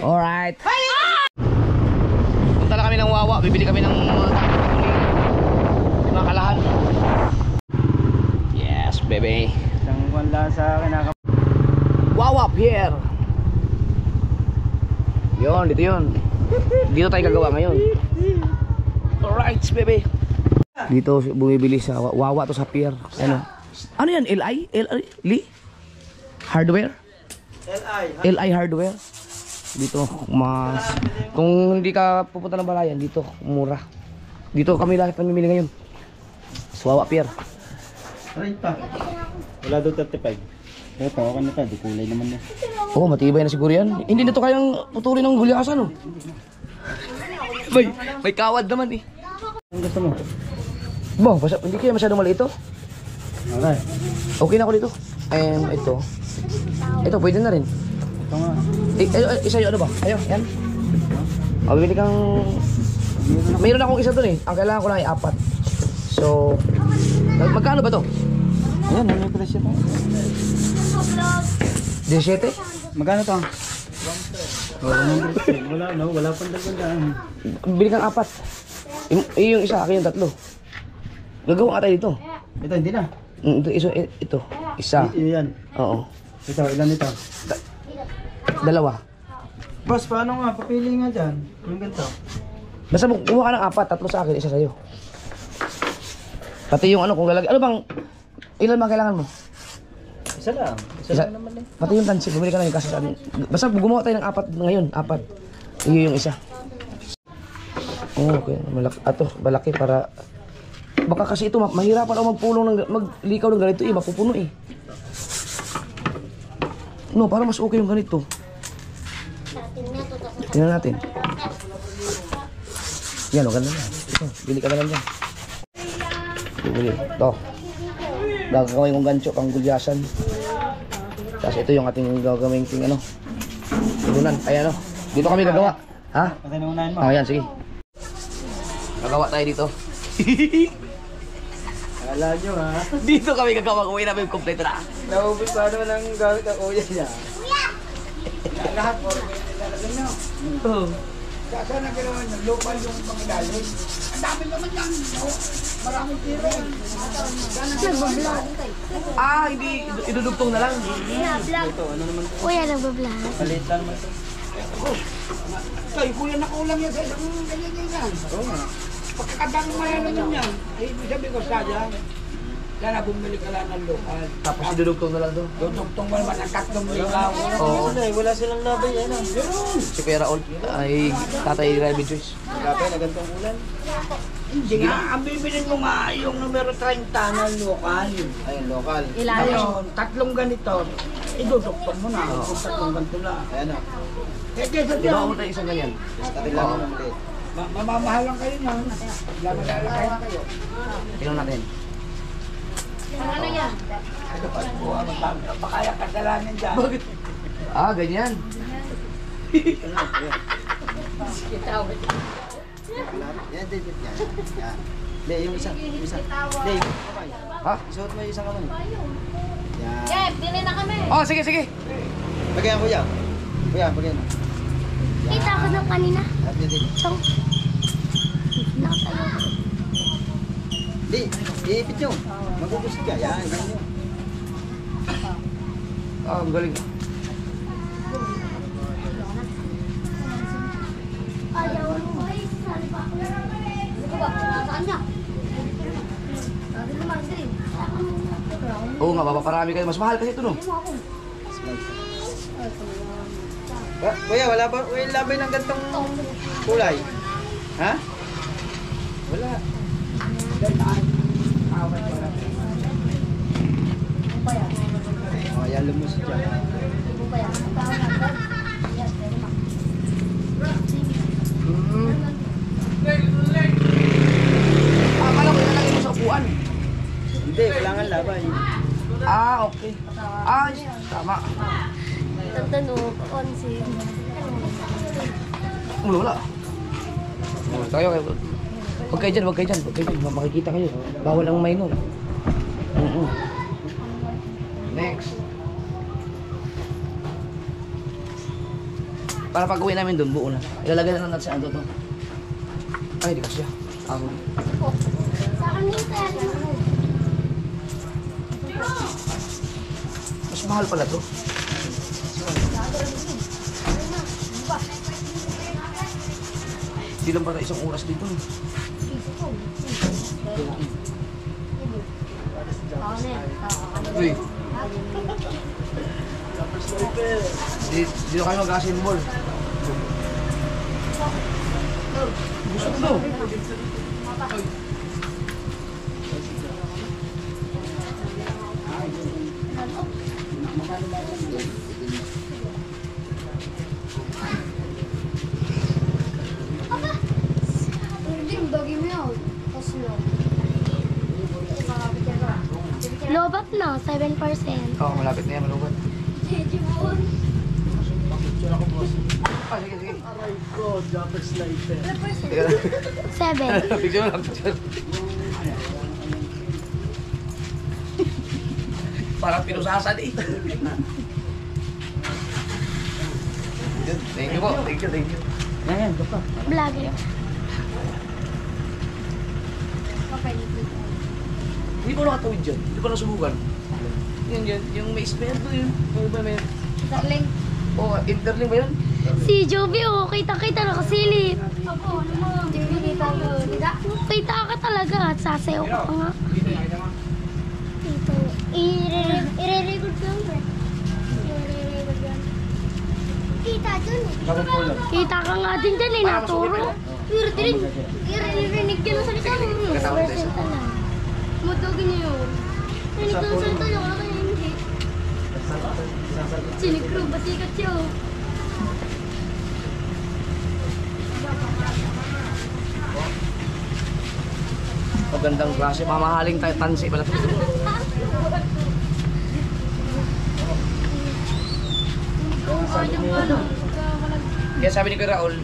Alright. Punta na kami ng Wawa. Bibili kami ng mga kalahan. Yes, baby. Isang wala sa kinaka... Wawa Pier. Yun, dito yun. Dito tayo gagawa ngayon. Alright, baby. Dito bumibili sa Wawa to sa pier. Ano yan? LI? Hardware? LI Hardware. Dito mas kung hindi ka pupunta ng Balayan, dito mura. Dito kami lahat namimili ngayon. Sa Wawa Pier. Right pa. Wala daw 35. Pero tawakan na di kulay naman yan. Oo, matibay na siguro yan. Hindi na to kayang putulin ng gulyasan, oh. May kawad naman eh. Ang gusto mo? Bo, hindi kaya masyadong maliit ito. Okay. Okay na ako dito. And ito. Ito, pwede na rin. Ito nga. Isa yung ano ba? Ayo, yan. O, bibili kang... Mayroon akong isa dun eh. Ang kailangan ko lang ay 4. So, magkano ba to? Ayan, ano yung presyo to? 17? Magkano to? Wala pang dagandaan. Bili kang 4. Yung isa, akin yung 3. Gagawa ka tayo dito. Ito, hindi na. Ito. Isa. Yan. Oo. Ito, ilan ito? 2. Boss, paano nga? Papili nga dyan. Yung ganito. Basta kumuha ka ng 4, 3 sa akin, isa sa'yo. Pati yung ano, kung lalagay. Ano bang, ilan bang kailangan mo? Isa lang. Isa lang naman eh. Pati yung tansi, bumili ka na yung kasi sa akin. Basta gumawa tayo ng 4 ngayon, 4. Iyo yung isa. Oh, okay. Ato, malaki para... Baka kasi ito, mahirapan ako maglikaw ng ganito eh, mapupuno eh. No, para mas okay yung ganito. Tingnan natin. Yan, o, ganda na. Ito, bili ka na lang dyan. Bili. Ito. Gagawin kong gancho, pang gulyasan. Tapos ito yung ating gagawin ting ano. Tulunan. Ayan o. Dito kami gagawa. Ha? Patinuunahin mo. Oh, yan, sige. Gagawa tayo dito. Alam nyo ha. Dito kami gagawa. Kuwi namin kompleto na. Naubos pa naman ang gamit ng kuya niya. Lahat po. Talagang nyo. Oo. Kaya na ginawa niya, local yung pangilalim. Ang dami naman yan, no? Maraming tira yan. Ah, hindi. Idudugtong na lang. Ito, ano naman ito? Kuya, nagbablog. Maliit lang naman ito. Kaya kuya nakulang yan sa isang ganyan. Oo nga. Pagkakadang maya naman yan. Ay, sabi ko sa dyan, kaya bumili ka lang ng local. Tapos idudugtong na lang doon. Dudugtong mo naman ang 3 ligaw. Oo. Wala silang labay yan ah. Si Pera Old ay tatay Rabbit Joyce. Kapay na ganitong ulan. Hindi nga, ang bibilin mo nga yung numero 30 na local. Ayun, local. Ngayon, 3 ganito, idudugtong mo na. Kung 3 ganito lang. Ayan ah. Eh, kesa Di ba dyan, mo tayo isang ganyan? Tatil lang naman maliit. mamamahal lang kayo niyan. Lalagay na kayo. Tingnan natin. Ano yan? Ano pa po, baka yung kasalanan dyan. Bakit? Ah, ganyan. Yan, David. Yan. Yan. Hindi, yung isa. Yung isa. Hindi, yung kamay. Ha? Isuot mo yung isang kamay. Yan. Jeff, dili na kami. Oh, sige, sige. Pagyan, kuya. Kuya, pagyan. Kita ko na kanina. At yan din. Tong. Nakatayo ko. Di, iipit nyo. Magugusit ka. Yan, yan yun. Ah, ang galing. Ayaw mo. Ano ba? Saan niya? Sabi naman, green. Oo nga, mapaparami kayo. Mas mahal kasi ito, no? Kuya, wala ba? Wala labay ng gantong kulay? Ha? Wala. Oh, yan lumus dyan. Akala ko nalagay mo sa upuan. Hindi, kailangan labay. Ah, okay. Ah, tama. Tatanong, konsi. Wala. Tayo kayo. Huwag kayo dyan, huwag kayo dyan. Huwag kayo dyan. Makikita kayo. Bawal ang minor. Next. Para pag uwi namin doon, buo na. Ilalagay na lang natin sa ano to. Ay, di ko siya. Ako. Sa akin yung tayo. Mas mahal pala to. Hindi lang pala isang oras dito. Uy. Dito kayo mag-assemble. Gusto ko daw. Lobat na, 7%. Oo, malapit na yan, malubat. Ah, sige, sige. Aray ko, jumper slider. Teka lang. 7. Picture mo lang, picture. Parang pinusasa dito. Thank you po, thank you, thank you. Yan, ito pa. Vlogger. Hindi po nakatawid dyan, hindi pa nasubukan. Yan, yung may spare doon yun. Ano ba may... Darling. Oh, interlink ba yun? Si Joby, oh, kita-kita nakasilip. Ako, ano mo? Hindi kita ko. Kita ka talaga at sasayaw ka pa nga. Ito. I-re-record ko lang, pre. I-re-record yan. Kita dun eh. Kita ka nga din dyan eh, naturo. I-re-renig ka ng salita mo. Presenta lang. Mutugin niyo yun. Rinig ka ng salita niyo, wala kayo hindi. Sinikro, basikat siya oh. Magandang klase, mamahaling tayo tansi pala. Kaya sabi ni Kuya Raul,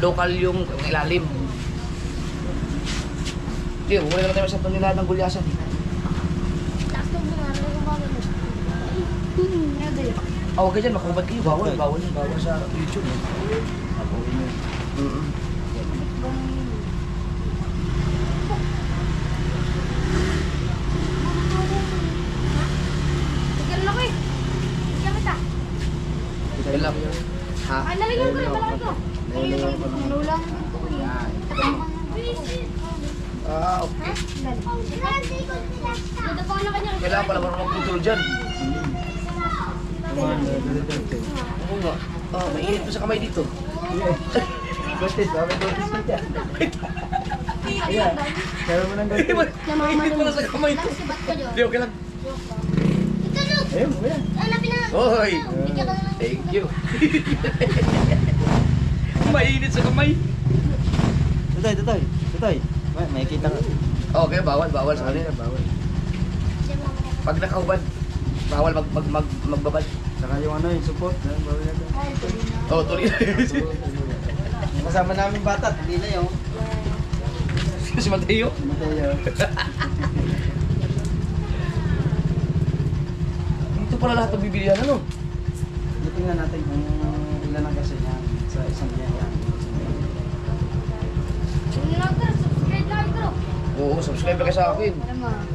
local yung ilalim. Hindi, huli na tayo sa tonelada ng gulyasan. Ah, huwag ka dyan, makubad kayo. Bawal, bawal sa YouTube. Tigil na ko eh. Tigil kita. Tigil lang yun. Ha? Ay, nalagyan ko rin, nalagyan ko. Nanulang ko eh. Ah, okay. Dito pa na kanya. Kailangan pala marunong mag-control dyan. Oo nga. Ah, mainit pa sa kamay dito. Gotis, sabi gotis ka dyan. Ayan, sabi mo ng gotis. Mainit pala sa kamay dito. Hindi, okay lang. Ayun, ayan. Hoy! Thank you. Mainit sa kamay. Tutoy. May kita ka. Okay, bawal sa kanila. Bawal. Pag nakahubad, bawal magbabad. Saka yung ano, yung support. Bawal na doon. Oh, tuloy. Yung kasama namin bata, hindi na yung. Si Mateo. Mateo. Dito pala lahat ng bibilihan, ano? Tingnan natin kung ilan ang kasi yan sa isang biyahe. Oo, subscribe ka sa akin.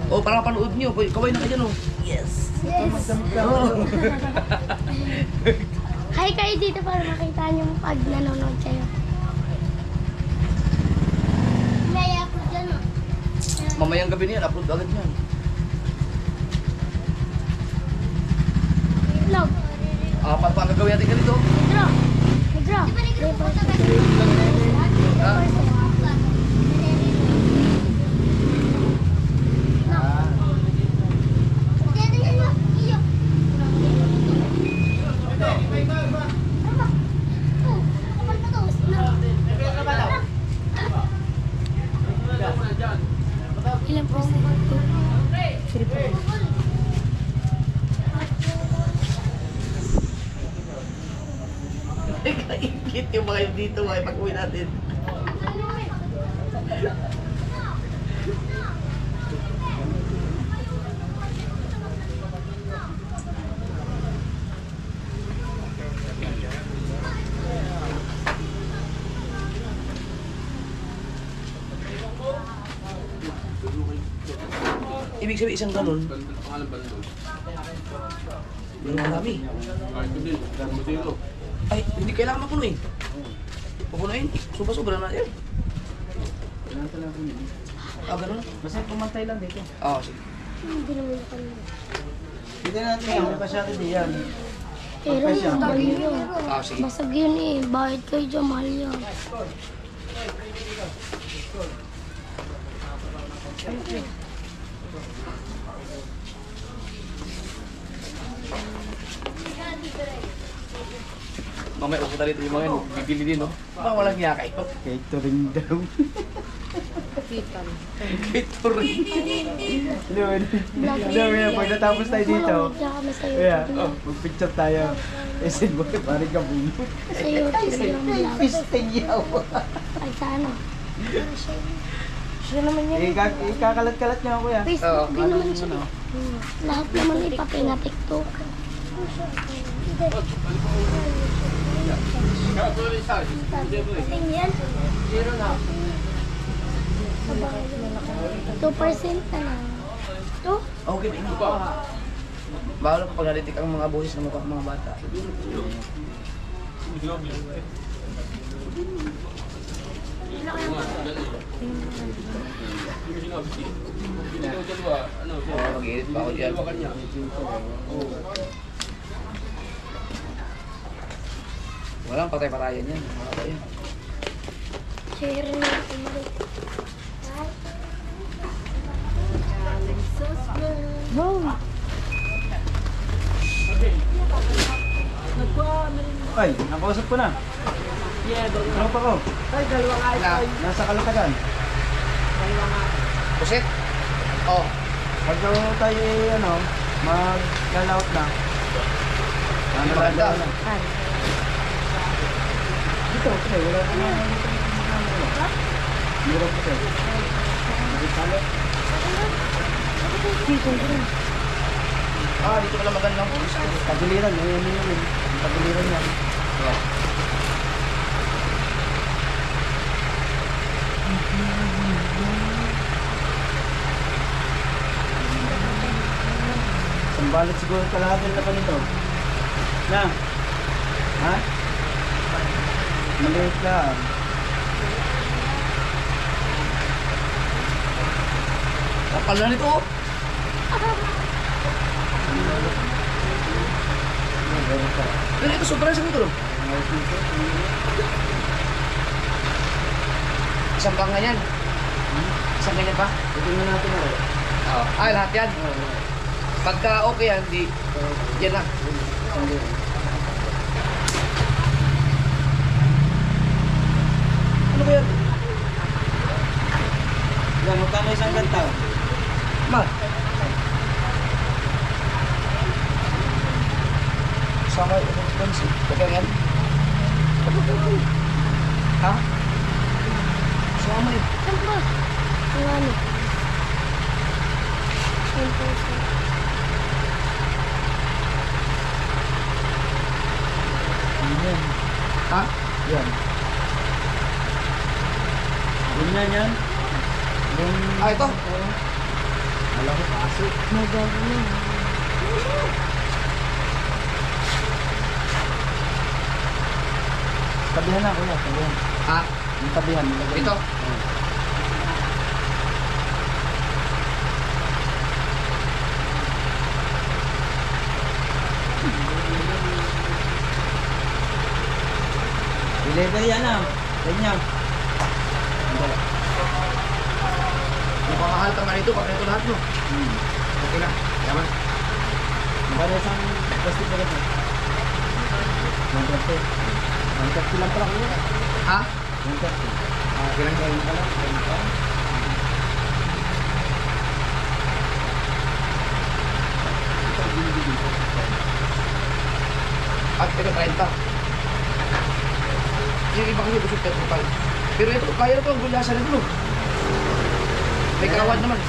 Oh, para mapanood nyo. Kaway na kayo, no? Yes! Oh. Hi kayo dito para makita niyo pag nanonood kayo. May upload dyan oh. Mamayang gabi na yan, upload agad yan. Vlog. Paano gawin natin ganito? Draw. Draw. Ilang percent? 3%. Kaingit yung mga yung dito, mga pag-uwi natin. ibig sabihin isang ganun. Bandol, pangalan bandol. Yung marami. Kahit hindi, modelo. Ay, hindi kailangan mapunuin. Pupunuin, sobra-sobra na yan. Ah, ganun? Basta pumantay lang dito. Ah, sige. Hindi naman ako. Hindi natin yan, may pasyado diyan. Pero mahal yun. Ah, sige. Basag yun eh. Bakit kayo dyan mahal yun? Mamaya upo tayo dito yung mga yun. Bibili din, no? Baka walang niya kayo. Catering daw. Catering. Yun. Yun, pag natapos tayo dito, Diyan kami sa kaya, YouTube. mag-picture tayo. Eh, sin mo, parang ka bunot. Sa YouTube lang vlog. Pistayaw. Ay, sa ano? Siya naman yun. Ikakalat-kalat niya ako, kuya. Facebook din naman siya. Lahat naman ipapinga TikTok. Yan. 2% na lang. Ito? Okay, hindi pa. Bawal pa pag nalitik ang mga boses ng mga bata. Oo, mag-edit pa ako dyan. Walang patay-patayan yan. Patay yan. Share na natin ulit. Wow! Ay, nakausap ko na. Tropa ko. Na, Nasa Kalatagan. pusit? Oh. Pag tayo, mag-lalaut na. Maganda. na. Dito, kasi wala ka na. Meron ko sa'yo. Nakikalo. Ah, dito pala magandang pulis. Tagiliran, yun. Tagiliran yan. Oh. Sambalit siguro kalahati na pa nito. Na? Ha? Maliit lang. Kapal na nito. Oh. Pero ito, sobrang sa ito. Isang bang ganyan? Isang ganyan pa? Tingnan natin ako. Oo. Ah, lahat yan? Pagka okay yan, di... Yan lang. Ano ba yan? Yan, magkano isang ganta? Mal. Sama yung expensive. Pagka yan? Ha? Sama yun. Saan ba? Ang ano? 10%. Yan. Ha? Yan. Yan. Yung... Ah, ito? Alam ko, kaso. Magawa na. Tabihan na, kuya. Tabihan. Ha? Yung tabihan. Ito? Delivery yan na. Ganyan. Mukhang mahal ka man ito pag ito lahat mo. Okay na. Yaman. Magkano isang plastic na ganito? 130. 130 lang pala kuya. Ha? 130. Okay lang gawin ka lang. At ito 30. Yung iba kasi busog tayo total. Pero ito, kaya na ito ang gulasan nito. May kawad naman.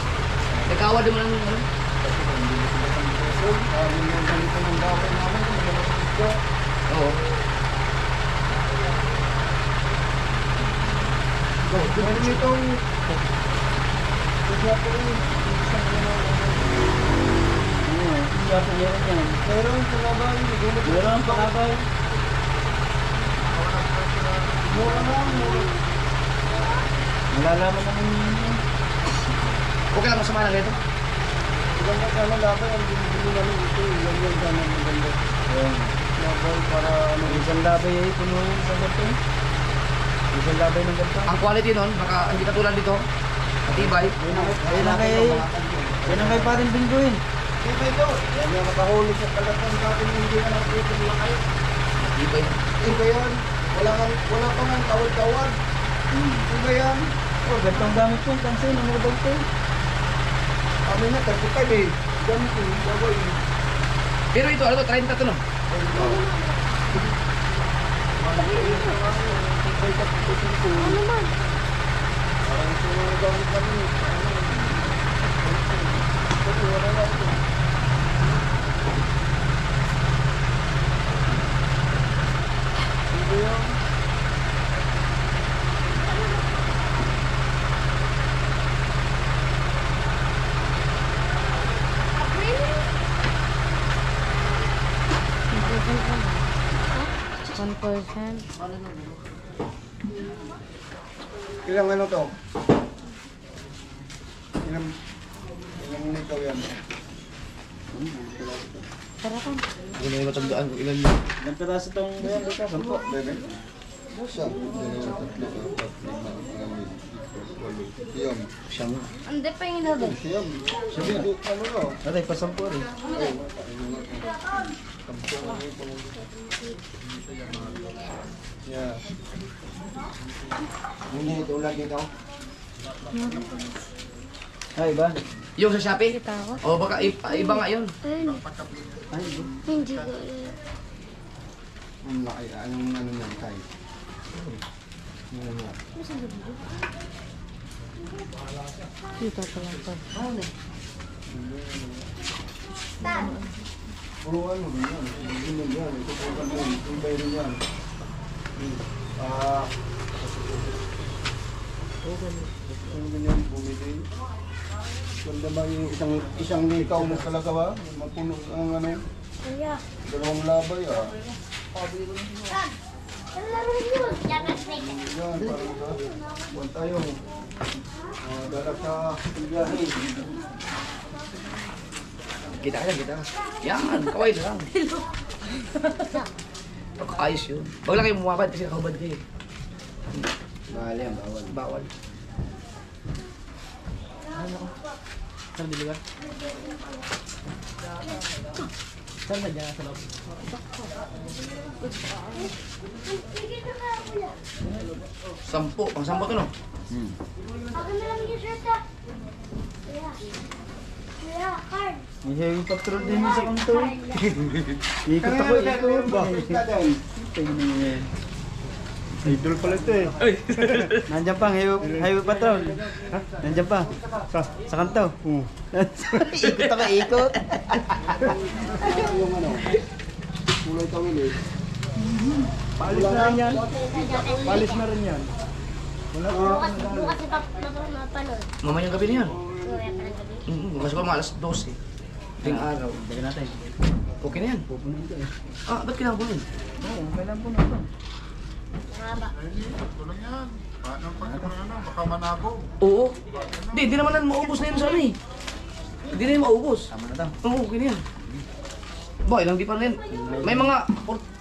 May kawad naman ang ano. Oo. Ito itong Meron panabay. Meron panabay. Mura lang. Malalaman namin yun. Okay lang masama lang ito. Maganda ka na labay. Ang binibili namin ito. Yan yung sana maganda. Labay para ano. Isang labay ay puno yung sa gato. Isang labay ng gato. Ang quality nun, baka hindi katulad dito. Matibay. Yan ang kay paring bingguin. Yan yung nakahuli sa talagang sa ating hindi na nakikita nila kayo. Matibay. Iba yan. Wala pa nga tawad-tawad. Iba yan. Oh, gantong gamit ko. Kansin, ang mga bagto. Amin na, 35 eh. Gamit ko, gawin. Pero ito, ano to, 30 to no? Ano man? Parang ito mga gamit kami. Wala na ito. Iba yan. Ilang ano to? Ilang nikaw yan? Hindi na yung matandaan kung ilan Ilang piraso itong yan? Ito, 10, bebe? Siya. Siyam. siyang. Hindi pa yung inabi. Siyam. Siyam. Ano no? Atay, pasampo rin. Yeah. Hindi, ito lagi ito. Ay, ba? Yung sa Shopee? Kita ko. O baka iba nga yun. Ayun. Ay, Hindi ko. ang laki. Anong ano yan, Kai? Ano nga? Kita ko lang pa. Puro ano rin yan. Hindi yan. Ito po kan yan. Yung bayro yan. Ano ganyan bumili? Ganda ba yung isang likaw mo talaga ba? Mapuno ang ano? Kuya. Dalawang labay ah. Ano naman yun? Yan, parang sa buwan tayo. Dalag sa Pilgahe. Kita ka yan, kita ka. Yan, kaway lang. Ayos yun. Huwag lang kayo bumabad kasi nakahubad kayo. Bali ang bawal. Bawal. Ano ko? Saan bili ka? Saan ba dyan sa loob? Sampo. Pang sampo to no? Ako na lang yung shirt ah. Kuya. Kuya, card. May heavy patrol din sa kanto. Ikot ako, ikot ba? Idol pala ito eh. Nandiyan pa, highway patrol. Ha? Nandiyan pa. Sa kanto. Ikot ako, ikot. Yung ano, kulay tawil eh. Palis na rin yan. Palis na rin yan. Bukas ito mapanood. Mamayang gabi na yan. Kuya pa ng gabi. Bukas ko mga alas 12. Ting araw. Bigyan natin. Okay na yan. Pupunin ito eh. Ah, ba't kailangan kunin? Oo, kailan po na ito. Mahaba. Tulong yan. Paano pag baka manago. Oo. Hindi naman na maubos na yun sa ano eh. Hindi na yun maubos. Tama na ito. Oo, okay na yan. Ba, ilang di pa na yan. May mga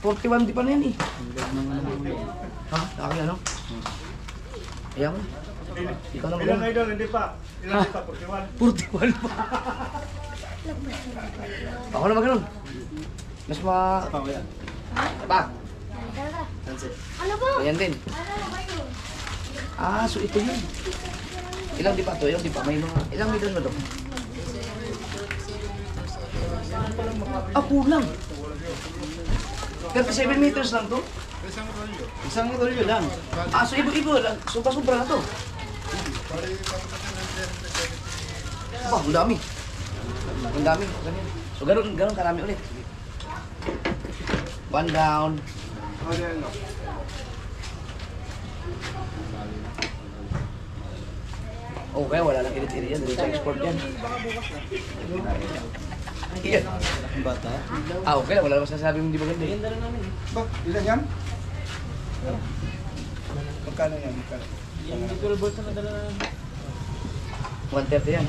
41 di pa na yan eh. Ha? Akin ano? Ayaw mo. Ikaw na Ilang magano. idol, hindi pa. Ilang di pa, 41. 41 pa. Ako na magano. Mas ma... Pa. Ano po? Ayan din. Ano ba yun? Ah, so ito yun. Ilang di pa to? Ilang di pa? May mga... Ilang meter na to? Ah, kulang. 37 meters lang to? Isang rolyo lang. Ah, so ibo-ibo lang. Sobra-sobra na to. Ba, ang dami. Ang dami. Ganyan. So, ganun karami ulit. One down. Okay, wala lang edit-edit yan. Dito sa export yan. Yan. Bata. Ah, okay lang. Wala naman sasabi mong di maganda eh. Ba, ilan yan? Magkano yan? Magkano? 130 yan.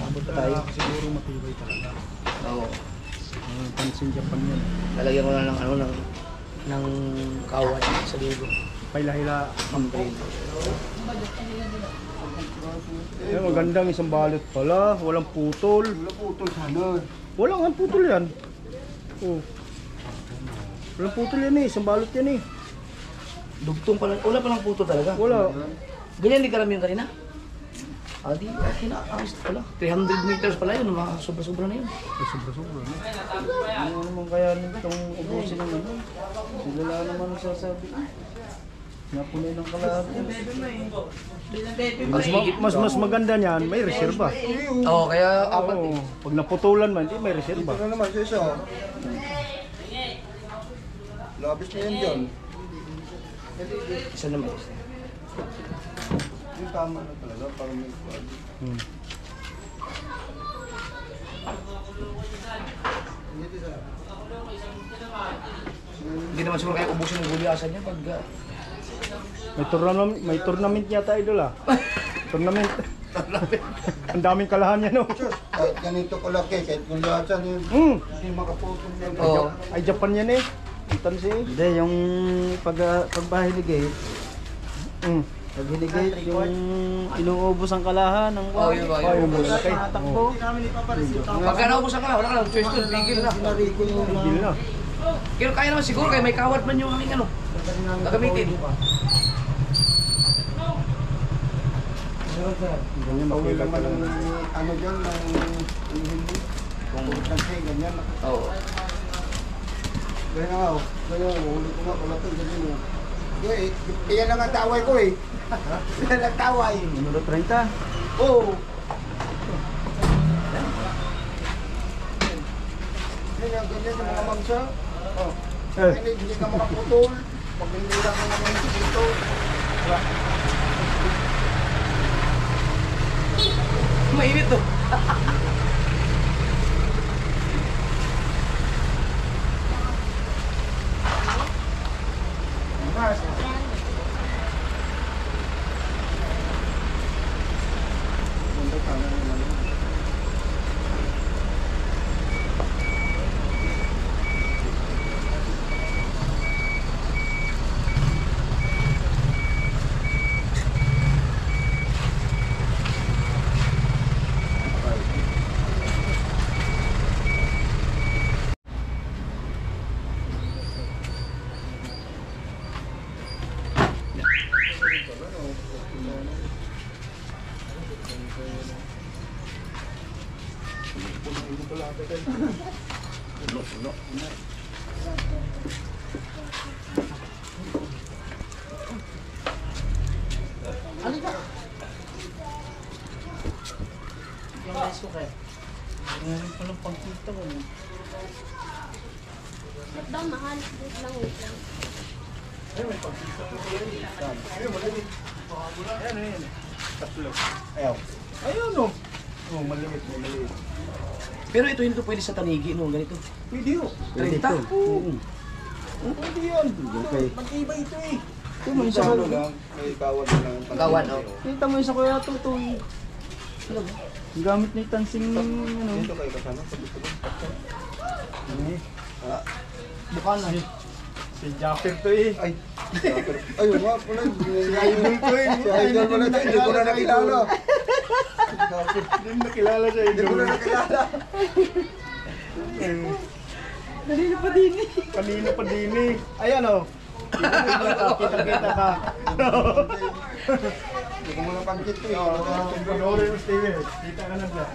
Abot tayo. Siguro matibay talaga. Oo. Pansin Japan yan. Lalagyan ko na ng ano, ng kawan sa ligo. Paila-hila. Eh, magandang isang balot pala. Walang putol. Wala putol sana. Walang ang putol yan. Oh. Walang putol yan eh. Isang balot yan eh. Dugtong pala. Wala palang puto talaga. Wala. Ganyan din karamihan kanina. Ah, di, okay na. Ayos pala. 300 meters pala yun. Mga sobra-sobra na yun. Eh, sobra-sobra. No? Ano naman kaya nitong ubusin ng ano? Sila lang naman nagsasabi. Napunay ng kalahati. Mas maganda niyan, may reserva. Oo, kaya apat eh. Oo. Pag naputulan man, di may reserva. Ito na naman, siya. Labis na yan dyan. Isa naman. Yung tama na talaga, parang may kwad. Hindi naman siguro kaya ubusin ng gulyasan niya pag... May tournament yata idol ah. Tournament. Ang daming kalahan yan no. Kahit ganito kalaki, kahit kung lahat yun, hindi makaputol yan. Oo. Ay Japan yan eh. Tansi. Hindi, yung pagbahiligate, paghiligate, yung inuubos ang kalahan ng Oo, yun ba? Yun. tatakbo. Pagka naubusan ka na, wala ka lang. Twist doon, pigil na. Hindi na. Pero kaya naman siguro kaya may kawat man yung aming ano. Gagamitin. Pauwi lang man ang ano dyan, ng hindi. Kung kasi ganyan. Oo. Kaya nga, kaya huli ko nga pala ito, ganyan mo. Iyan lang ang taway ko eh. Iyan lang taway. Numero 30. Oo. Ganyan yung mga mamsa. Oh. Hindi ka makaputol. Pag hindi lang ka naman dito. Mainit to. Ngayon palang pagkita ko. Ba't daw mahal? Wait lang, wait lang. Ayan. Tatlo. Ayaw. Ayun no. Oh, maliit. Pero ito hindi to pwede sa tanigi no, ganito. Pwede yun. 30. Oo. Pwede yun. Okay. Mag-iba ito eh. Ito mo isa Ano lang, may kawad na lang. Kawan oh. Kita mo isa ko yata ito. Gamit na itansing ano. Dito kayo kasama, pag-ito. Mukha na. Si Japper to eh. Ay, ayun nga pala. Si Idol ko eh. Si Idol pala ito, hindi ko na nakilala. Hindi mo nakilala siya. Hindi ko na nakilala. Kanina pa din eh. Ayan o. Kita ka. Hindi ko muna pangkit ko eh. Panoorin mo Steve. Kita ka na dyan.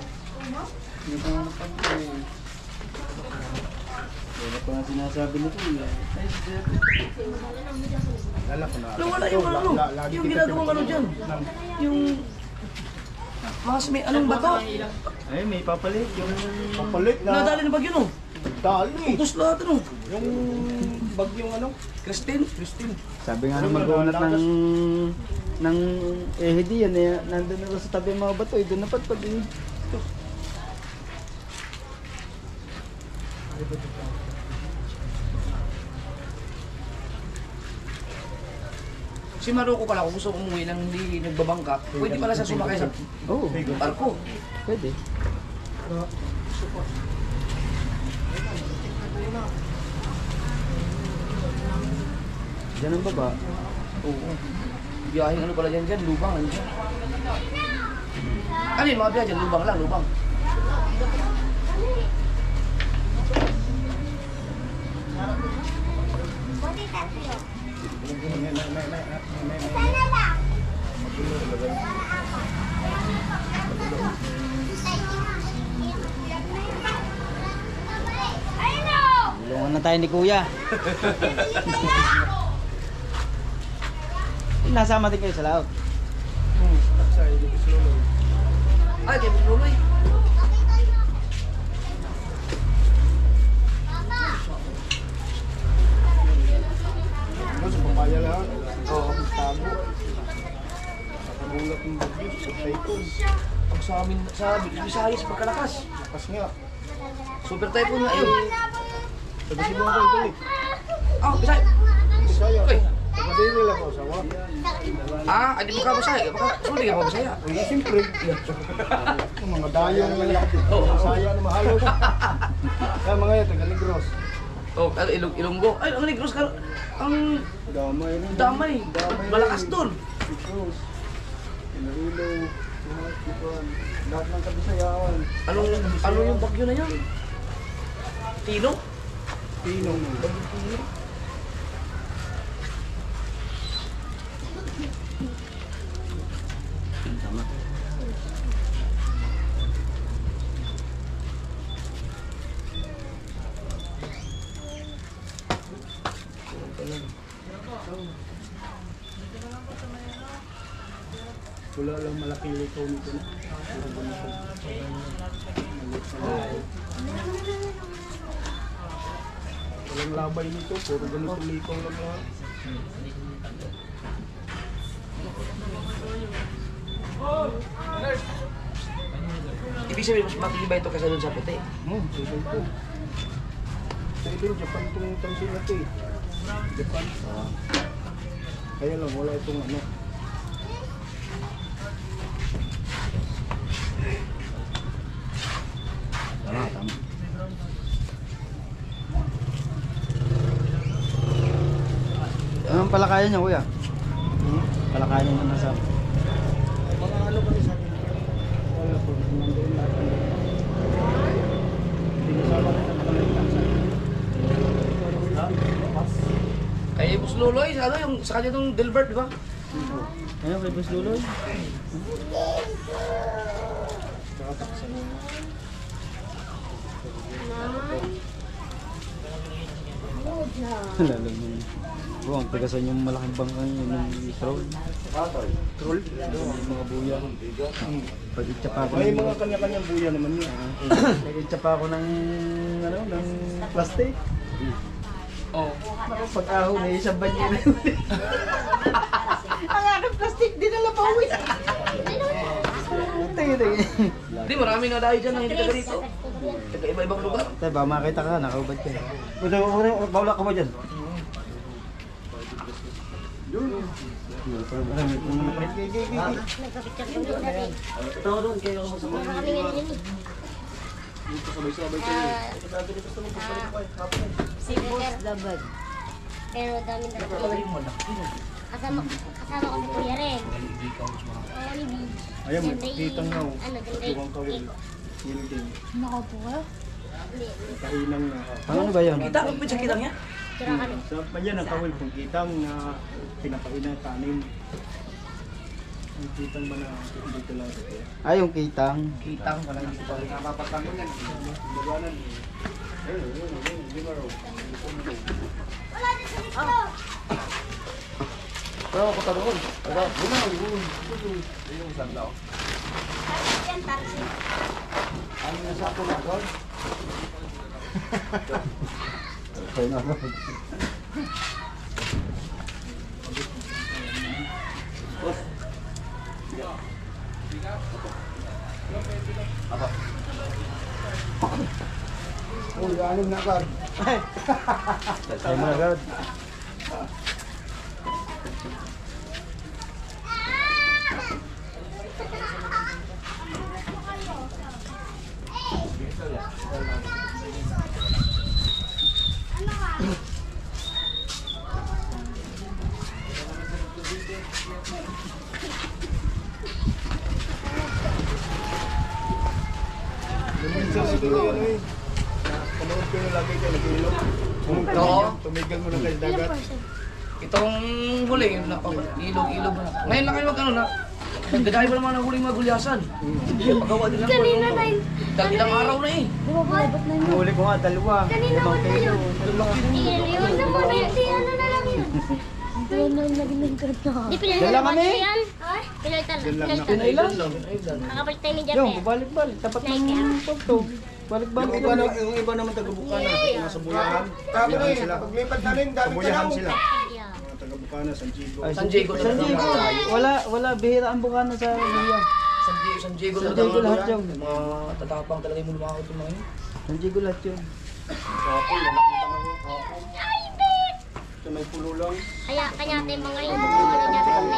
Hindi ko muna pangkit eh. Wala ko na sinasabi nito. Lala ko na. Wala yung ano, yung ginagawang ano dyan. Yung... Mas may anong bato? Ay, may papalit. Yung Papalit na. Nadali na bagyo no? Dali. Ubus lahat ano? Yung bagyong ano? Christine? sabi nga nung mag-uunat ng ehedi yan eh. Nandun na sa tabi ng mga bato. Doon napadpad eh. Si Maroko pala, kung gusto umuwi nang hindi nagbabangka, pwede pala siya sumakay sa barko. Pwede. Diyan ang baba. Oo. Biyaheng ano pala dyan, lubang. Ano dyan? Ano yung mga biyahe dyan? Lubang lang, lubang. Tulungan na tayo ni Kuya. Nasama din kayo sa laot. Ay, kaya Luloy. Ano sa pamaya lahat? Oo. Tabo. Nakagulat ng bagyo sa typhoon. Pag sa amin, sa Visayas, pagkalakas. Lakas nga. Super typhoon nga yun. Sabi si Bongkay balik. Ah, Visayas. Bisaya. Uy. Taga-diri lang ako sawa. Ah, hindi mo ka Bisaya. Baka suli ka pa Bisaya. Ay, siyempre. Yung mga dayong nga lahat. Bisaya na mahalos. Kaya mga yan, taga-Negros. Oh, ano, Ilonggo. Ay, ang Negros ka. Ang Damay rin. damay. Malakas doon. Negros. Iloilo. Lahat, Likuan. Lahat ng kabisayaan. Ano yung bagyo na yun? Tino? Pinong. Wala lang malaking likaw nito na. Walang labay nito, puro ganito likaw lang lahat. Ibig sabihin, mas matibay ito kasi doon sa puti. Sila ito. Sa ito, Japan itong tansin natin eh. Japan. Kaya lang, wala itong ano. Tama. Anong palakayan niya, Kuya? Palakayan niya na nasa... Mga ano ba sa akin? Wala po, nandoon lahat. Hindi kasama na ng palayan sa Kaya Boss Luloy, ano yung sa kanya itong Delbert, di ba? Ano kay Boss Luloy? Tsaka taksan mo. Lalo mo. Buwang, tagasan yung malaking bangka yun ng troll. Troll? Yung mga buya. Pag-itsa pa ako May ng... mga kanya-kanyang buya naman yun. Pag-itsa pa ako ng... ano, ng plastic. Oo. Pag-aho na isang banyo na yun. Ang aking plastic, dinala pa uwi. Tingin. Hindi, marami nga dahil dyan na hindi taga rito. Taga iba-ibang lugar. Tayo ba, makita ka, nakaubad ka. Bawla ka ba dyan? Si Boss Labad. Pero dami na kasama ko si Kuya rin. Ayan, may kitang nga. Ano, Tuwang kawil. Hilting. Nakaupo kayo? Kainang na. Ano ba yan? Kita, ang pizza kita niya? Tira kami. Sa yan ang kawil kung kitang na pinapainan tanim. Ang kitang ba na dito lang ito? Ay, yung kitang. Kitang, parang hindi pa rin. Napapatangin yan. Babanan. Wala din sa dito. Pero ako pa doon. Pero, Yan, taxi. Ano na sa ako na doon? Uy, anim na agad. Tayo mo agad. Minsan siguro ano eh. Panood ko yung lagi kayo nag-ilog. Oo. Tumigil mo na kayo sa dagat. Itong huli, ilog-ilog na. Ngayon lang kayo magkano na. Nagdadayo pa naman ang huling magulyasan. Pagawa din lang. Kanina na yun. Ilang araw na eh. Di ba balabot na yun? Huli ko nga, dalawa. Kanina 5 pa kilo. Yun naman na yun. Di ano na lang yun. Yun na naging nagkata. Di pinalitan Dala kami. yan? Pinalitan lang. Pinailan. Nakapalitan tayo ni Yung, Jape. balik-balik. Tapat ng pagtog. Balik-balik. Yung iba naman taga-Bukana, nasa Buyahan. Sabi na eh, paglipat namin, dami Buyahan sila. Mga taga-Bukana, San Chico. San Diego na San lang. Diego. Wala, bihira ang bukana sa Luya. San Diego na San Diego lang. lahat yun. Mga tatapang talaga yung lumakot yung mga yun. San Diego lahat yun. Kapon, nakita na ko. Kapon. Ito may pulo lang. Kaya natin mga yun. Wala natin ang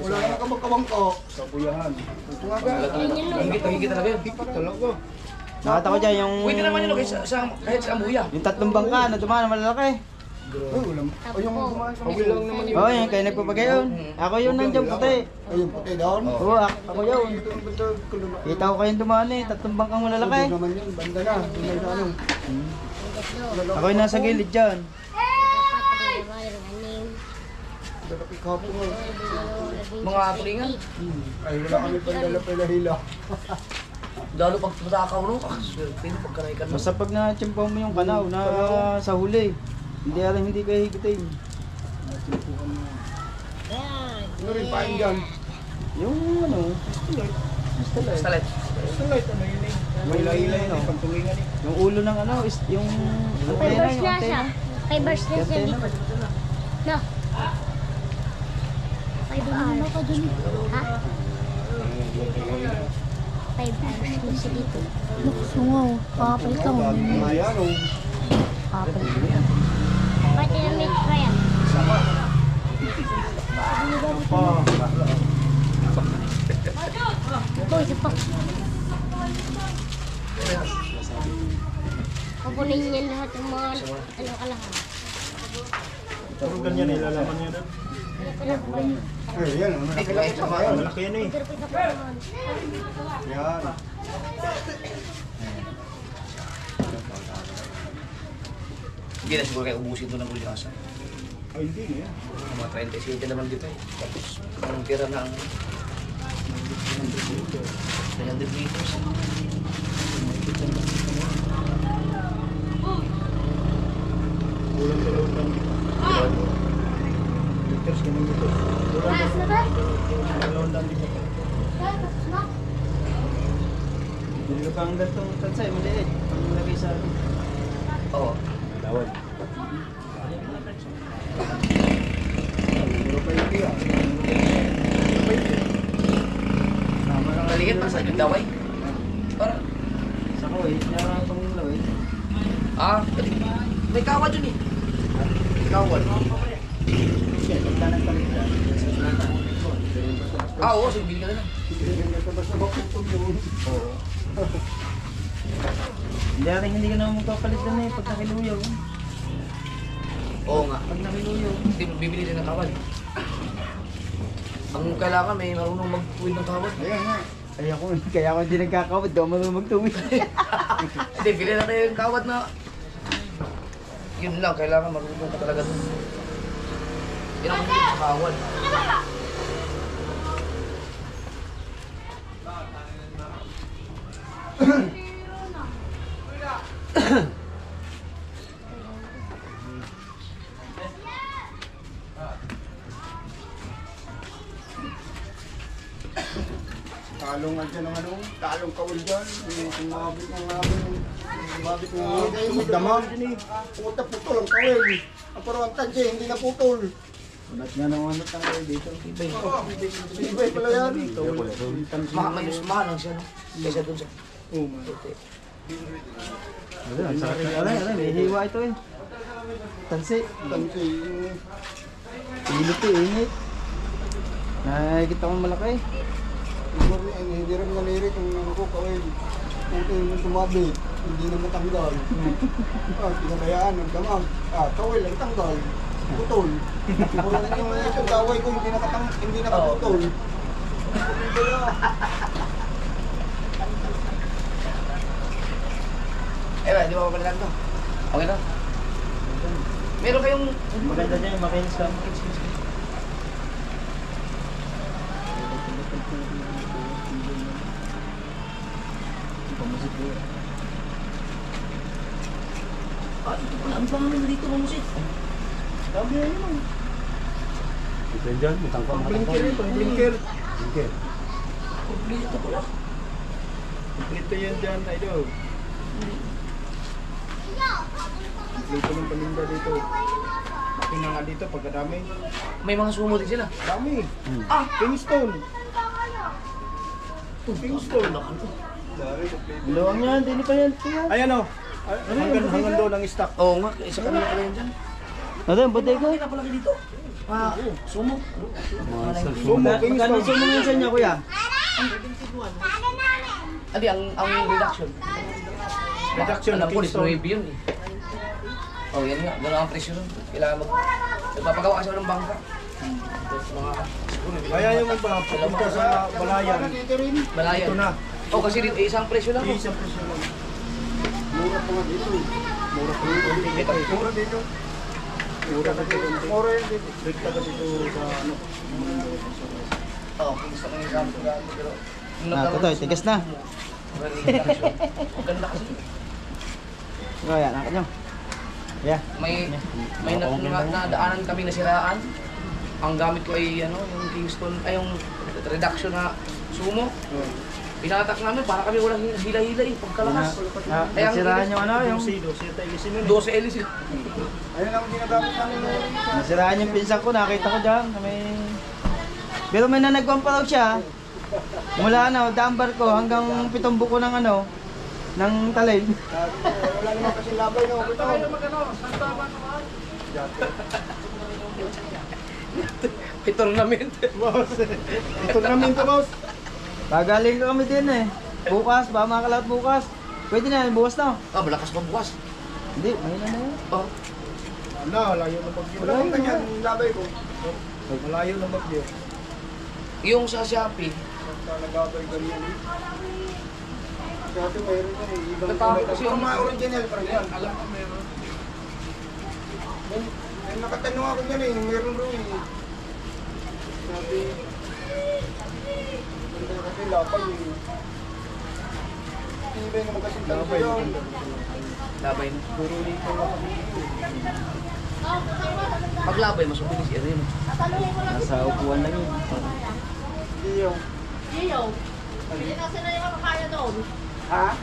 Wala na ka magkawangko. Sa Buyahan. Ito nga ga. Higit talaga yun. Talaga. Nakita ko dyan yung... Pwede naman yun kahit sa Ambuya. Yung 3 bangka na dumaan na malalaki. Ay, wala. O yung awil lang naman yun. Oo, yun, kayo nagpapagayon. Ako yun nandiyan puti. Ay, yung puti doon. Oo, ako yun. Kita ko kayong dumaan eh, 3 bangkang malalaki. Doon naman yun, banda na. Doon na sa ano. Ako yung nasa gilid dyan. Dalaki kapon nga. Mga tulingan. Ay, wala kami pandala pala hila. Lalo pag matakaw no. Swerte no pagkanay ka no. Basta pag na-chimpaw mo yung kanaw na sa huli, hindi kayo higitin. Ano rin pain dyan? Yung ano, Stalet. Sunlight, ano yun eh. May hilay no? Pagtulingan eh. yung ulo ng ano, is yung antena, Fibers yung na siya. antena. Fibers na siya dito. No. Fiber na ka dun. Ha? 5 hours na siya dito. Sungaw. Kapal ka mo. Ayan o. Kapal. Pati na may trial. Boy, isa pa. Kukunin niya lahat ng mga ano kalahan. Puro ganyan eh, lalaman niya na. Ay, yan. Malaki lang ito. Malaki yan eh. Yan. Hindi na siguro kayo ubusin doon ng ulyasan. Ay, hindi na yan. Mga 37 naman dito eh. Tapos ang tira na ang 300 liters. Kulang sa loob ng liters ganun dito. Kulang lang dito. Hindi ka pang gantong tansay, maliit. Pang lagay sa ano. Oo. Lawad. Pero pa yung tiya. Kaligit pa sa daway. Para Sa ko eh, nara pang laway. may kawad yun eh. Kawad. Pagtanang kaligtan. Oo, sige, bili ka na lang. Basta maputol yun. Oo. Hindi ka naman magpapalit na eh, pag nakiluyaw. Oo nga. Pag nakiluyaw. Hindi mo bibili din ng kawad. Ang kailangan may marunong magtuwid ng kawad. Ayan nga. Kaya ako hindi nagkakawad, daw marunong magtuwid. Hindi, bili na kayo yung kawad na... Yun lang, kailangan marunong ka talaga dun. Yan ang mga kawad. Talong nga dyan ang ano, talong kawal dyan. Sumabit ng damang din eh. Puta putol ang kawal. Ang parang ang tansya, hindi na putol. Ba't nga naman tayo dito? Ibay pala yan. May mas mahal lang siya, no? Kaysa dun sa... Oo nga. puti. Ang sarap yung alay, may hiwa ito eh. Tansi. Tansi. Init eh, init. Nakikita ko malaki. Hindi rin nalirik kung ano ko kawin. Puti yung sumabi, hindi na matanggal. Pinabayaan ng damag. Kawil ang tanggal. Putol. Puro na yung daway ko hindi nakaputol. Di ba mapalitan to? Okay lang. Meron kayong... Maganda dyan yung makinis ka. Ito pala. Ang pangalan dito ng musik. Dami na yun. Ito yun dyan, matangkwa Blinker yun, pang blinker. Okay. Kompleto pala. Ito yan dyan, idol. Dito ng paninda dito. Makina nga dito pagkadami. May mga sumo din sila. Dami. Kingston. Kingston. Luwang yan, hindi pa yan. Ayan o. Hanggang doon ang stock. Oo nga, isa kanina pala yun dyan. Ano yung bodega? Kaya pala kayo dito. Sumo. Sumo, Magkano Kingston. yung sumo ngayon sa inyo, kuya? Adi, ang reduction. Reduction Alam ng ko, is Kingston. 9 yun eh. Oh, yan nga. Gano'n ang presyo nun. Kailangan nagpapagawa kasi ako ng bangka. Mga... Kaya yung magpapunta sa Balayan. Balayan. Ito na. Oh, kasi dito, isang presyo lang. Isang presyo lang. Mura pa nga dito. Mura pa dito. Mura dito. Mura pa dito. Mura yun dito. Rekta kasi ito sa ano. Oo, gusto ko yung gamit ko gamit. Pero... Totoy, tigas na. Ang ganda kasi. Kuya, nakit nyo. Yeah. May nadaanan kami na siraan. Ang gamit ko ay ano, yung Kingston, ay yung reduction na sumo. Pinatak namin para kami walang hila-hila eh, pagkalakas. Nasiraan yung ano, yung... 12 LC. Ayun ang ginagamit namin. Nasiraan yung pinsan ko, nakita ko dyan. May... Pero may nanagwan pa raw siya. Mula ano, dambar ko hanggang 7 buko ng ano, ng talay. Wala naman kasi labay no. Ito ay magano, Santa naman. Tournament. Boss. Ito namin to, boss. Pagaling ko kami din eh. Bukas, ba makakalat bukas. Pwede na, bukas na. Ah, malakas pa bukas. Hindi, mahina na yun. Oh. Ano, layo ng bagyo. Wala akong ganyan, labay ko. Malayo ng bagyo. Yung sa Shopee, Santa nagabay ganyan. Kasi mayroon yan eh. Ibang Natakot kasi yung yung- mga original pa rin yan. Alam ko meron. May nakatanong ako dyan eh. Meron rin eh. Sabi, ganda kasi lapay eh. Tibay naman kasi labay yun. labay na. Puro dito lang. Pag labay, mas mabilis yan yun. Nasa upuan lang yun. Hindi yung. Ha?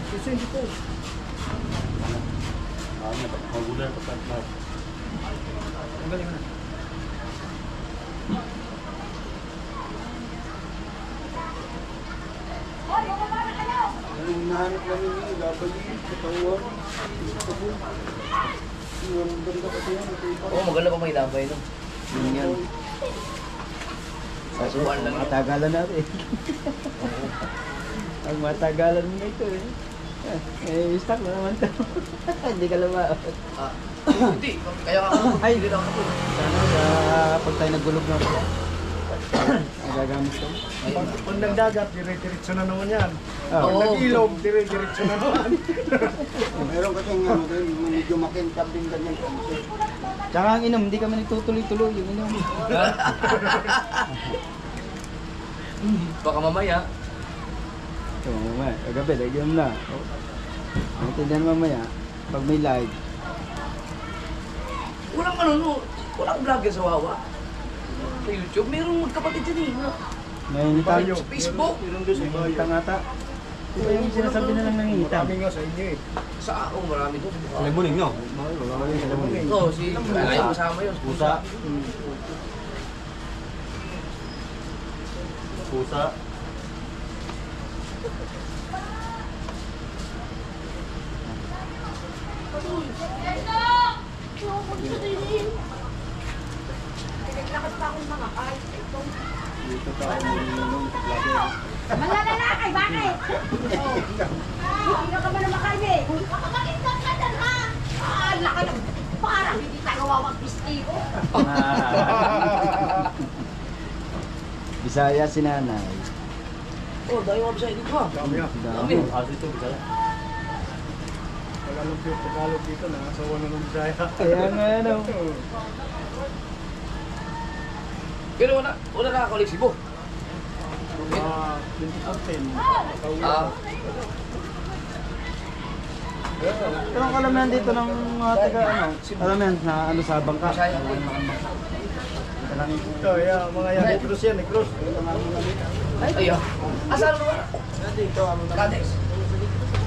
Kasi hindi po. Magulan pa sa Ang galing na. Ang nahanap namin yun, labay yun, katawan, sabon. Yung ganda kasi yan, ito iba. Oo, maganda pa may labay no. Yun yan. Sasuan lang. Matagalan natin. Ang matagalan mo ito eh. Eh, stock na naman ito. Hindi ka lumawat. Ah, hindi. Kaya nga ako, Ay. hindi na ako. Sana sa pag tayo nagulog na ito. Nagagamit ko. Pag nagdagat, dire-diretso na naman yan. Oh. Pag nag-ilog, dire-diretso na naman. Meron kasing ano din, medyo makintab din ganyan kasi. Tsaka ang inom, hindi kami nagtutuloy-tuloy yung inom. Baka mamaya, Ito, mamaya. Kagabi, lagyan mo na. Ang tindihan mamaya, pag may live. walang ano no, walang vlogger sa Wawa. Sa YouTube, merong magkapatid dyan eh. no? May nitang. Sa Facebook. Meron doon sa May bayo. nitang ata. Ito yung sinasabi na lang ng hitang. Marami nga sa inyo eh. Sa marami doon. Lemoning, no? Oo, si ayaw kasama yun. Pusa. Pusa. Dito tayo nung vlogger. Malalalakay, bakit? Hindi ka ba na makarbi? Makakakit ka dyan, ha? Laka ng parang hindi tayo wawag pistigo. Bisaya si nanay. Oh, dahil mga bisaya dito ha. Dami ah. Dami. Tagalog yung Tagalog dito na. Sa wala ng Bisaya. Kaya nga ano. Pero wala nakakaulik si Bo. Mga 2014. Ah, Pero ang alam yan dito ng mga taga ano. Alam yan na ano sa bangka. Bisaya. Ito, yeah, mga yan. Negros yan, Negros. Ay, asan mo ba? Dito, ano na. Kadex.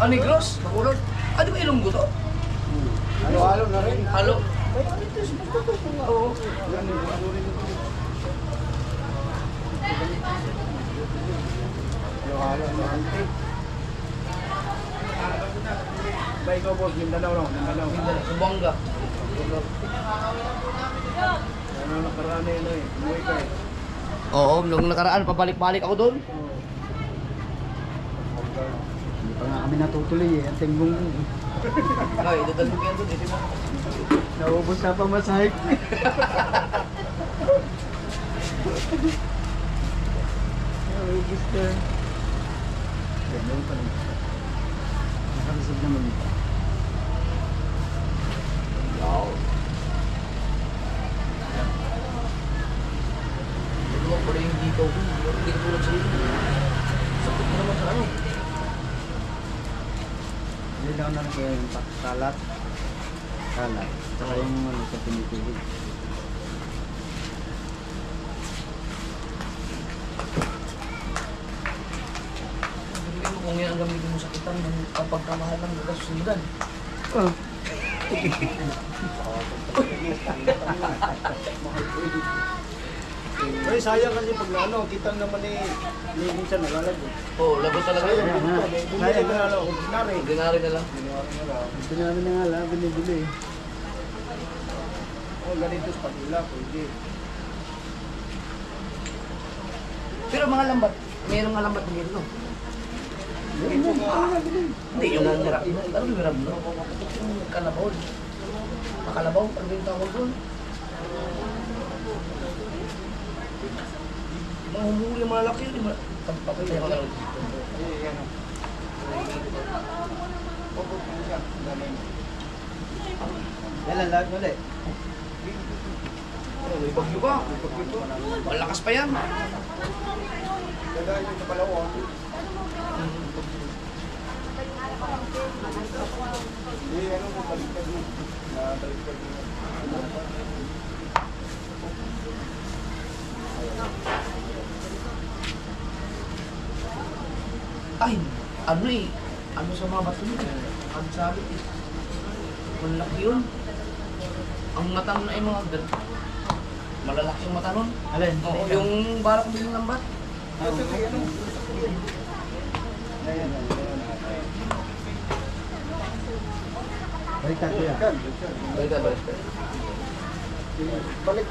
Ah, Negros? Bakulod? Ah, di ba Ilonggo to? Halo-halo na rin. Halo? Oo. Yan, ano rin ito. Halo-halo na rin. Ba ikaw boss, Mindanao no? Mindanao. Sumbanga. Ano nakaraan na yun eh. Umuwi ka eh. Oo, nung nakaraan, pabalik-balik ako doon. Hindi pa nga kami natutuloy eh. Ang tingbong Ay, dadalhin ko yan doon. Ito mo. naubos na pa masahig. Naubos na. Ganyan pa rin. Nakarisog naman ito. Wow. Ito mo pala yung dito. Hindi ko tulad sa iyo. Sakit mo naman sa ano. Hindi lang na rin kaya yung salat. Salat. Saka yung ano sa pinipili. Hindi mo kung yan ang gamitin mo sa kitang ng pagkamahal ng kasusundan. Oh. Ay, sayang kasi pag na ano, kita naman eh, minsan nalalago. Oo, lagot talaga yun. Sayang na ano, ordinary. Ordinary na lang. Ito namin na nga lang, binibili. O ganito sa pagila, pwede. Pero mga lambat, mayroong mga lambat na gano'n. Ganito nga. Hindi, yung hirap. Ano yung hirap no? Yung kalabaw. Makalabaw, ano yung tawag doon? Mga humuli, mga laki yun. Papatay ako lang dito. Yan lang lahat ulit. May bagyo ka. Malakas pa yan. Dadaan yung sa Palawan. Hindi, ano mo, baliktad mo. Baliktad mo. Ay, ano eh. Ano sa mga bato yun? Ang sabi eh. Malaki yun. Ang mata nun ay mga malalaki yung mata nun. Alin? Oo, yung barak din ng lambat. Baliktad ko yan. Baliktad, baliktad. Balik.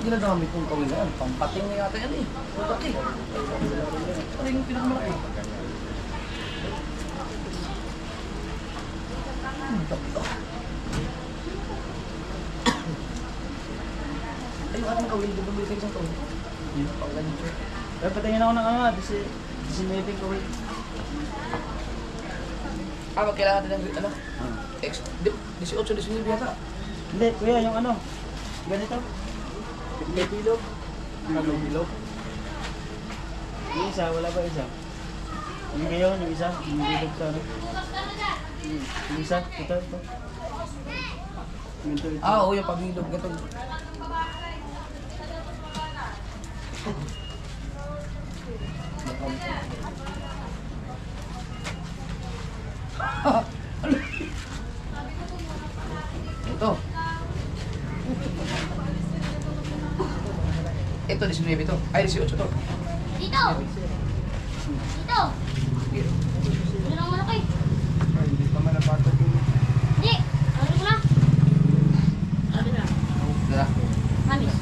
Ginagamit kong kawin na yan. Pampating na yata yan eh. Malaki. Ano yung pinakamalaki? Ay, yung ating kawin. Bumili ka isang kawin. Pang ganito. Eh, patingin ako ng ano, decimating ko. Ah, magkailangan natin ng ano? X, 18-19 yata. Hindi, kuya, yung ano. Ganito. May bilog. Ano bilog? Yung isa, wala ba isa? Yung ngayon, yung isa, yung bilog sa ano. Yung isa, ito. Ah, oo, yung pag-ilog. Ito. Ito. Ito, 19 ito. Ay, 18 to. Dito! Dito! Ano lang malaki? Ay, hindi pa man napatag yung... Hindi! Ano mo na? Ano na? Dala. Mamis.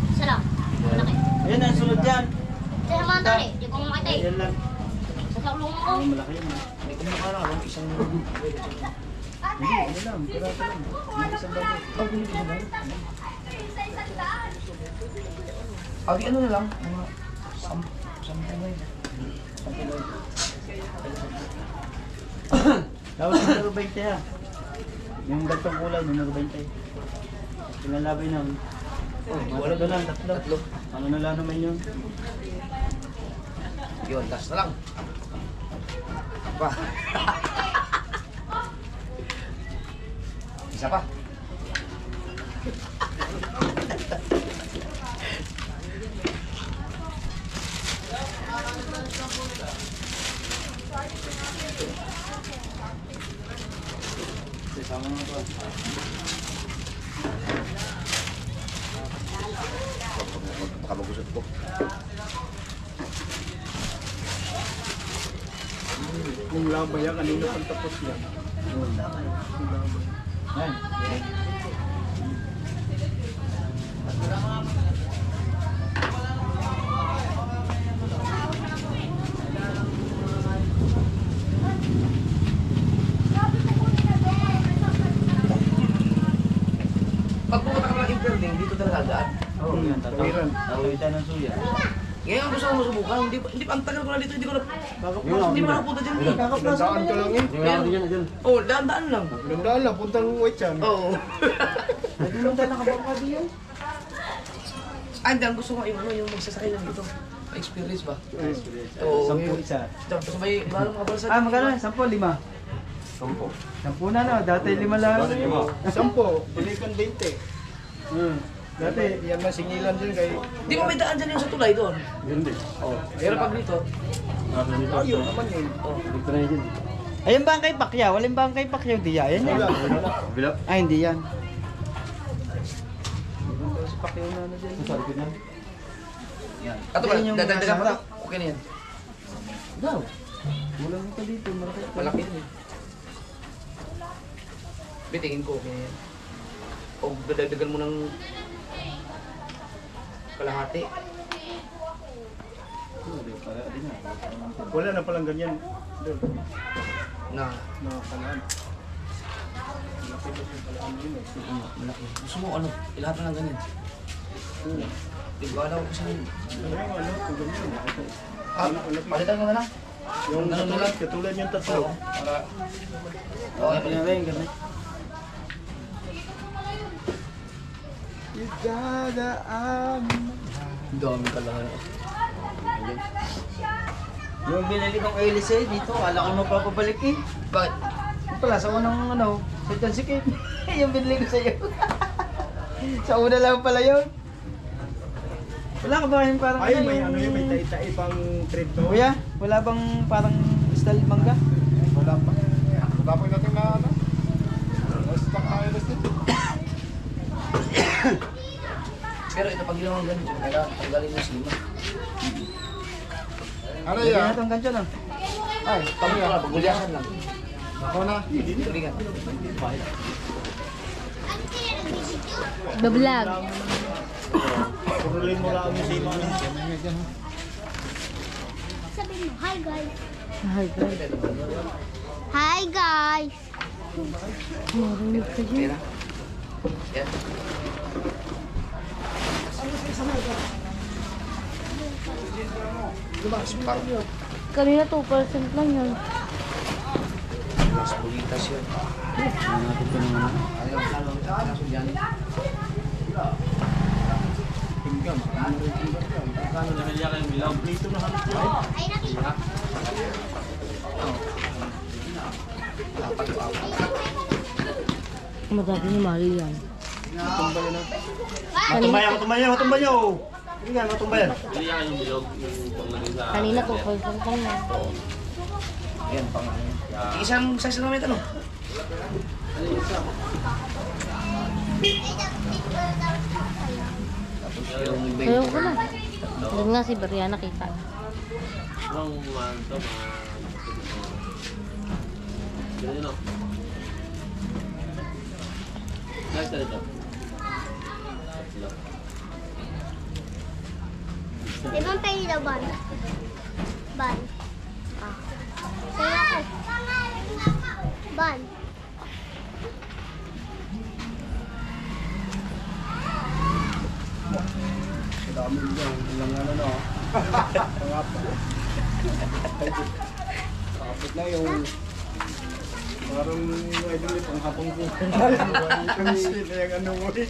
Isa lang. Malaki. Ayan ang sunod dyan. Sa naman tali. Di ko makita eh. Ayan lang. Sa saklong ko. Malaki yun. Hindi ko mukha lang. Alam, isang... Hindi, ano lang. Piraso lang. Hindi isang bagay. Ah, di ano na lang. Mga... Sampo na yun. Tapos numero 20 ha. Yung gantong kulay, numero 20. Pinalabay na. Oh, wala na lang, tatlo. Ano na lang naman yun? Yun, last na lang. Pa. Isa pa. Sama mo to. Baka magusot po. Kung labay yan, kanina pang tapos yan. Ayan. Pag pumunta ka ng Interlink, dito talaga daan. Oo, yan. Tatawitan ng suya. Ngayon ang gusto ko masubukan. Hindi pa ang tagal ko na dito. Hindi ko na... Hindi mo nakapunta dyan eh. Pinandaan ka lang eh. Oh, daan-daan lang. Pinandaan lang, puntang white yan. Oo. Nagpunta na ka ba diyan? Ah, hindi. Ang gusto ko yung magsasakay lang dito. Experience ba? Oo. 10 isa. Tapos may balang mga balsa. Ah, magkano? 10, 5. 10 na no, dati 5 lang. 10, balikan 20. Dati, yan man singilan din kay... Di ba may daan dyan yung sa tulay doon? Hindi. Pero pag dito, Ayun naman yun. Ayun ba ang kay Pacquiao? Walang ba ang kay Pacquiao? Di yan. Wala. Ay, hindi yan. Si Pacquiao na dyan. Sa likod na. yan. Ato ba, Yan yung dadagdagan mo nasa to? Okay na yan. Daw. Wala mo pa dito. Malaki yun eh. Bitingin ko, okay na yan. O dadagdagan mo ng kalahati. Wala na palang ganyan. Doon. Na, Nakakalaan. malaki. Gusto mo ano, ilahat na lang ganyan. Di ba alam ko saan. Kung ganyan. Palitan mo na lang. Yung katulad yung tatlo. Para, Okay, pinarayin ka na. ang dami talaga. Yung binili kong Ailis eh, dito, ala ko mapapabalik eh. Bakit? Yung pala, sa unang ano, sa Jansikip. Yung binili ko sa'yo. Sa una lang pala yun. Wala ka ba yung parang Ay, may ano yun, may tae-tae pang trip to. Kuya, wala bang parang style mangga? Wala pa. Wala pa natin na ano. Stock ayos dito. Pero ito pag ginawa ganito, kailangan tanggalin yung sima. Ano Lagyan yan? na itong gancho no? Ay, pagulyasan lang. Ako na. Tulingan. Bablog. Purulin mo lang yung sima. Sabihin mo, hi guys. Ay, guys. Hi guys. Pera. Yan. Parang Kanina 2% lang yun. mas bulitas yun. Ayaw, kaso dyan. Kano na naliya kayong bilaw? Dito na hanap yun. Ay, nakita. Dapat yung awa. Madami ni Mali yan. Matumbayan. Hindi nga, matumbayan. Kanina tukol ko na. Yan, pang isang size namin ito, no? Ayaw ko na. Doon nga si Brianna kita. Ibang tayo na ban. Ban. Ah. Kaya ako. Ban. Dami dyan. Ilang ano no. Kapit na yung parang idol ito ang hapong po. Kansin na yung ano mo eh.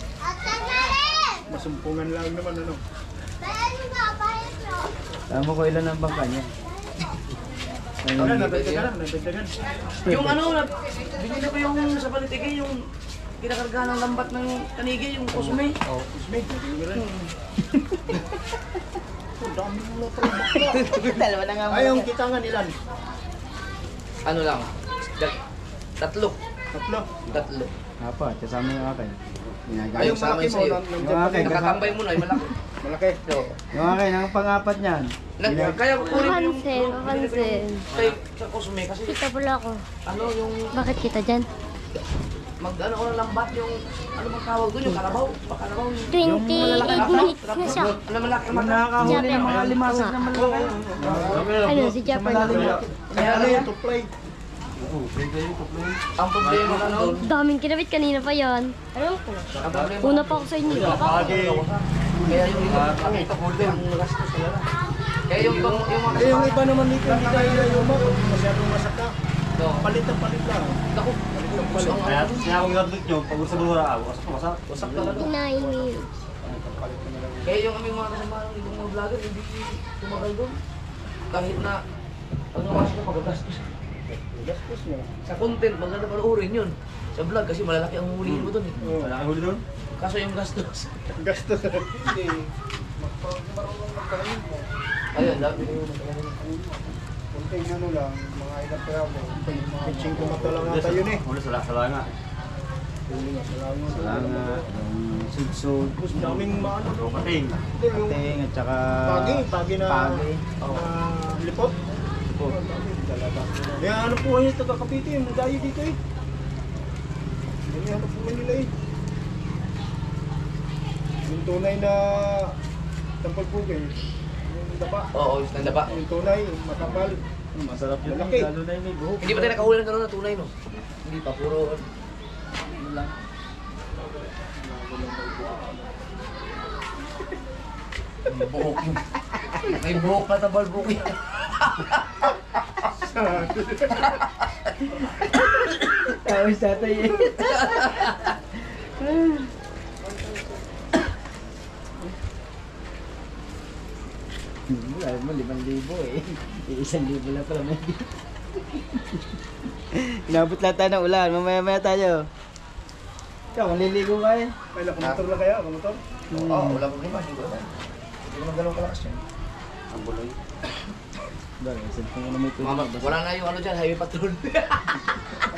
Masumpungan lang naman ano. Tama ko ilan ang bangka niya. Nagdagdagan. Yung ano, binili ko yung sa Palitigay, yung kinakarga ng lambat ng kanigi, yung kusme. Oh, Usmig. Dami mo na Dalawa na nga mo. Ay, yung kitangan ilan? Ano lang, tatlo. Tatlo. Apat, kasama yung akin. Ay, yung malaki mo. Yung akin, Nakakambay mo na, yung malaki. Malaki. yung akin, ang pangapat niyan. Kaya kunin ko yung Mapansin. sa kusme kasi Kita pala ako. ano yung Bakit kita dyan? mag-ano ko ng lambat yung ano bang tawag doon, yung kalabaw. Kalabaw yung 28 minutes na siya. ano malaki Yung nakakahuli ng mga limasag na malaki. Ano, si Japper na. Kaya ano yan, Tuplay. ang problema na doon. Daming kinabit kanina pa yan. Alam ko. Ang problema Una pa ako sa inyo. kaya yung nakita ko din ang gastos talaga. Kaya yung mga Eh, yung iba naman dito, hindi tayo yumak. Masyadong masaka. Palit lang. Naku, Kaya akong gabit nyo, pag sa buwara, wasak talaga. 9 minutes. Kaya yung aming mga kasama ng ibang mga vlogger, hindi tumagal doon. Kahit na, ang nawas na pagagastos. Gastos niya. Sa content, maganda panoorin yun. Sa vlog, kasi malalaki ang huliin mo doon eh. Wala kang huli doon? Kaso yung gastos. Gastos. Hindi. Marunong magkain mo. Ayun, dami. Kunting ano lang, mga ilang peraso. Pitching kumata lang ata yun eh. Huli sa salanga. Salanga, yung sudsud, Tapos daming maano. kating. Hindi, yung Kating at saka... pagi na lipot. Kaya ano po kayo taga Cavite, yung dayo dito eh. Hindi ano po nila eh. Yung tunay na tampal po kayo. Yung dapa. Oo, yung stand ba? Yung tunay, matapal. Masarap yun, Malaki. lalo na yung may buhok. Hindi pa tayo nakahuli ng gano'n na tunay, no? Hindi pa, puro... Ano lang. May buhok yun. May buhok na tabal buhok yun. Tapos tatay eh. Alam mo, 5,000 eh. 1,000 lang pala may. Inabot lahat tayo ng ulan, mamaya-maya tayo. Ikaw, maliligo ka eh. Ay, nakamotor na kaya? Nakamotor? Oo, wala problema. Hindi ko naman. Hindi ko naman gano'ng kalakas yan. Ang buloy. Dahil, cellphone ko na may Mama, wala na yung ano dyan, highway patrol.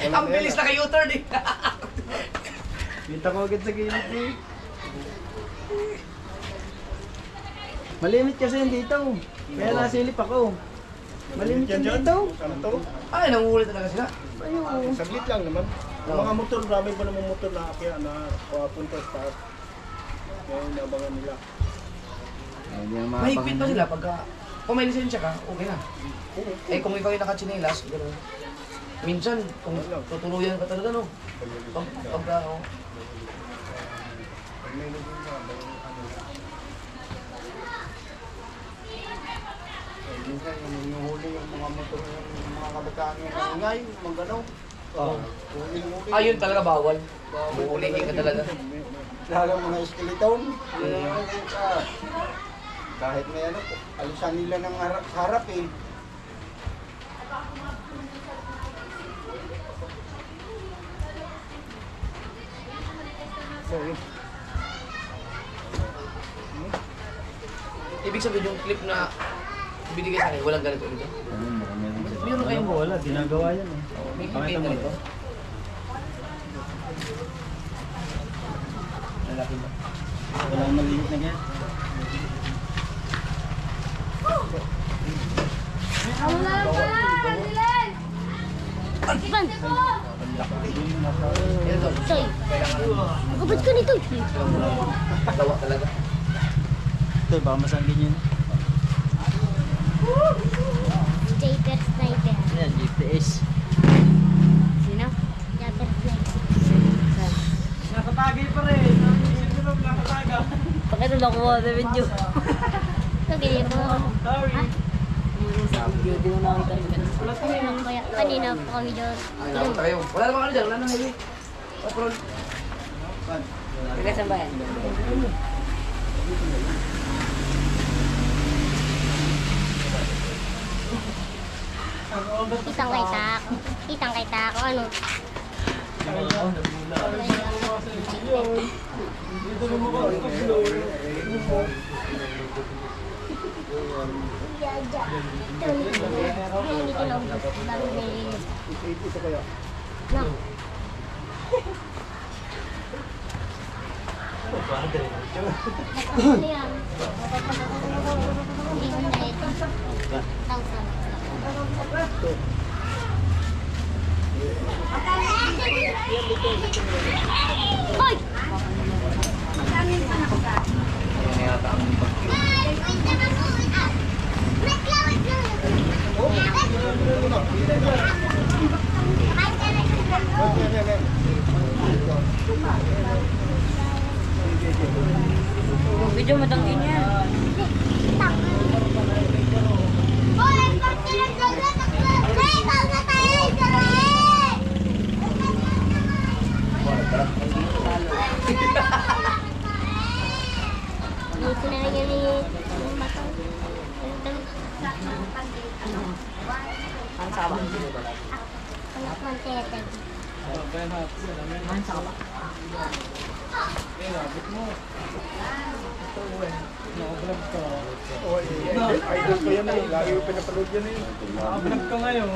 Ang bilis na ka-U-turn eh. Kita ko agad sa gilid eh. Malimit kasi yung dito. Kaya nasilip ako. Malimit yung dito. Ano to? Ay, nanguhuli talaga sila. Saglit lang naman. Yung mga motor, marami pa namang motor na kaya na punta sa taas. Kaya inabangan nila. Mahigpit pa sila pagka... Kung may lisensya ka, okay na. Eh kung ikaw yung nakachinelas, gano'n. Minsan, kung tutuluyan ka talaga, no? Pagka, oh. Minsan yung huli yung mga motor, yung mga kabataan yung ingay, mga gano'n. Ayun talaga bawal. Buulihin ka talaga. Lalo mga skeleton. Kahit may ano, alisan nila ng harap eh. Ibig sabihin yung clip na binigay sa akin, walang ganito dito. Meron kayong Wala, ginagawa yan eh. may clip kayong ganito. Lalaki ba? Walang maliit na ganyan. Ban! Ito, Soy! Nakabad ka nito! gawa talaga. Ito, baka masangkin yun. Japer Sniper. Ayan, GPS. Sino? Japer Sniper. Nakatagay pa rin. Nakataga. Bakit nakuha na video? Kagaya mo. Sorry. Hindi mo nakita. Kanina pa kami doon. Alam tayo. Wala naman ano dyan, wala nang highway. Patrol. Taga saan ba yan? Kitang kita ako ano. Hindi ko lang bago nilinis. Ito kaya. No. Ano yan? Hindi ko na ito. 1,000. Hoy! Ayan yata ang Video matangkin yan. Dito na rin yan yung matang. Ang sawa. Anak ng teteg. Ang sawa. Idol ko yan eh. Lagi ko pinapanood yan eh. Nakablog ka ngayon.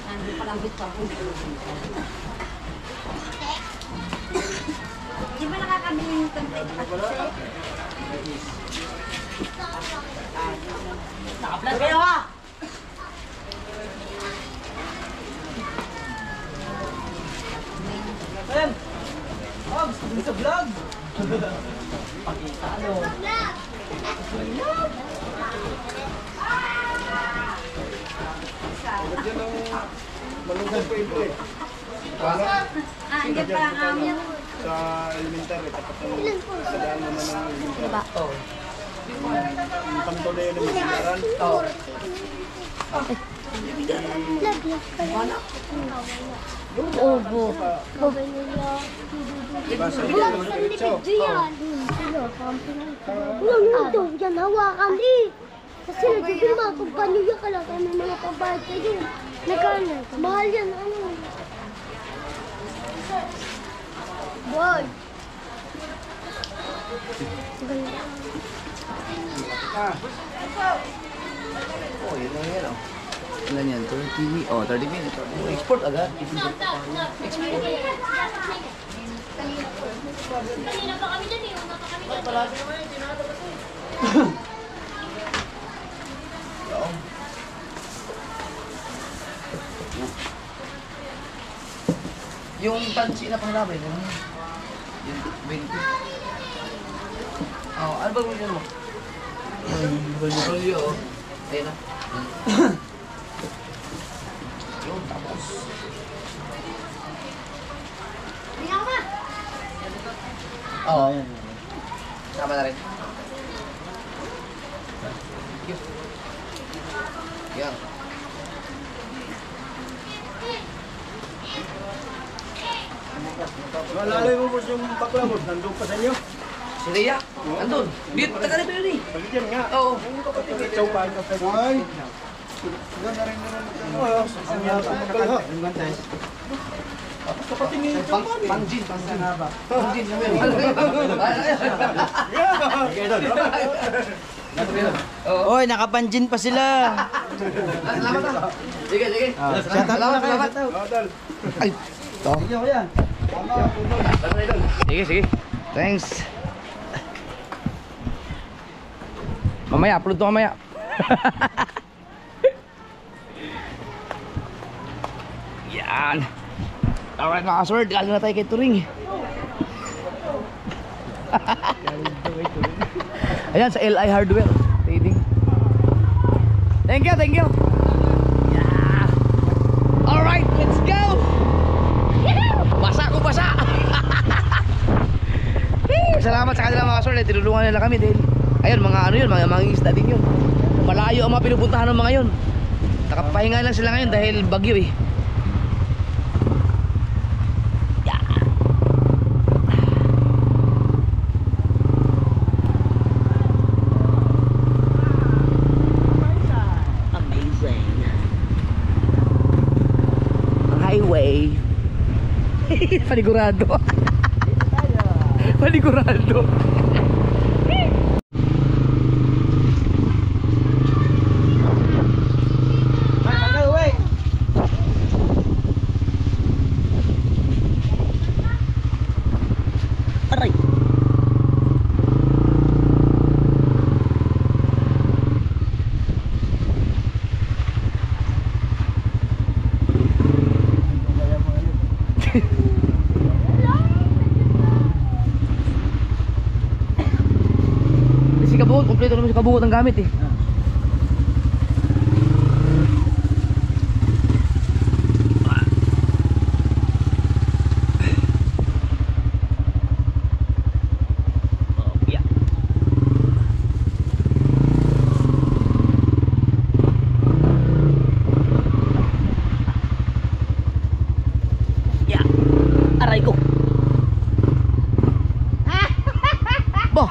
Nandun pa lang bit pa. Di ba nakakabili yung content pa kasi? Naka-vlog kayo ha! Ayan! Ogs, dito sa vlog! Pakita ano? Diyan ang malungkot ko ito eh. Andyan pa lang kami. Sa elementary, tapat ng sa daan naman ng elementary. Diba? Oo. Yung kanto na yun ang magsigaran. Oo. Laglag ka na. Obo. Babay nila. Basta Wala yun, sa diretso. video yan. Sila, kampinan. Wala nyo daw yan, hawakan eh. Kasi nagiging mga kumpanyo yan ka lang, kaya may mga pambayad kayo. Nagkanan, mahal yan, ano. Boy. Ganda. Oh, yun lang yan oh. Ilan yan? 30 oh, 30 minutes. Export agad. Export. Kanina pa kami dyan eh, una pa kami dyan. Yung tansi na panglabay, ano? Yung 20. Oh, ano ba yun mo? Bulyo, oh. Ayun na. Yun, tapos. Oo. Sama na rin. Yan. Malalay mo po yung baklamod, nandun pa sa inyo. Si Rhea, andun. Dito, taga rito yun eh. Pag dyan nga. Oo. Diretso pa ito. Ay! Ganda rin naman. Oo, ang yata mo na. Pangjin, Oy, nakapanjin pa sila. Sige. Shout out na kayo. Ay, to. Sige, kuya. Sige. Thanks. Mamaya, upload to mamaya. Yan. Alright mga sword, galing na tayo kay Turing. Ayan sa LI Hardware Trading. Thank you. Yeah. Alright, let's go. Basa ko. Salamat sa kanila mga sword, tinulungan nila kami dahil ayun, mga isda din yun. Malayo ang mga pinupuntahan ng mga yun. Nakapahinga lang sila ngayon dahil bagyo eh. Amazing. Ang highway. Panigurado. Aray. Si kabuot, kompleto naman si kabuot ang gamit eh. Aray ko. Bo.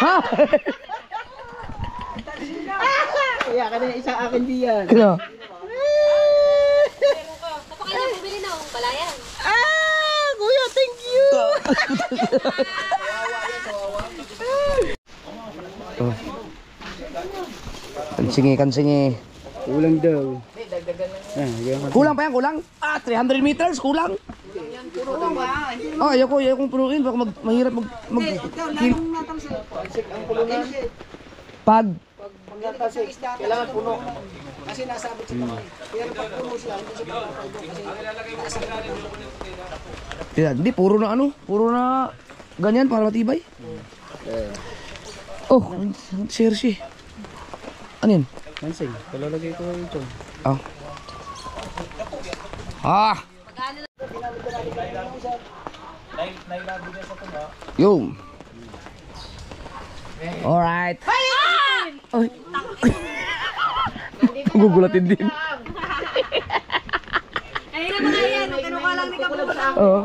Ha? Kaya ka na isang akin diyan. Ano? Kapag bumili na akong palayan. Kuya, thank you. Kansingi. Kulang daw. Kulang pa yan, kulang. 300 meters, kulang. Ayoko punuin. Baka mahirap Pag Kailangan puno. Kasi nasabot sa kamay. Pero pag puno siya, hindi siya kasi hindi, puro na ganyan para matibay. Oh, sersi. Ano yun? Mansing, palalagay ko ito. Yo. Alright. Ay. Gugulatin din. Ayun na mga yan. Kinuha lang ni Kapulo. Oo.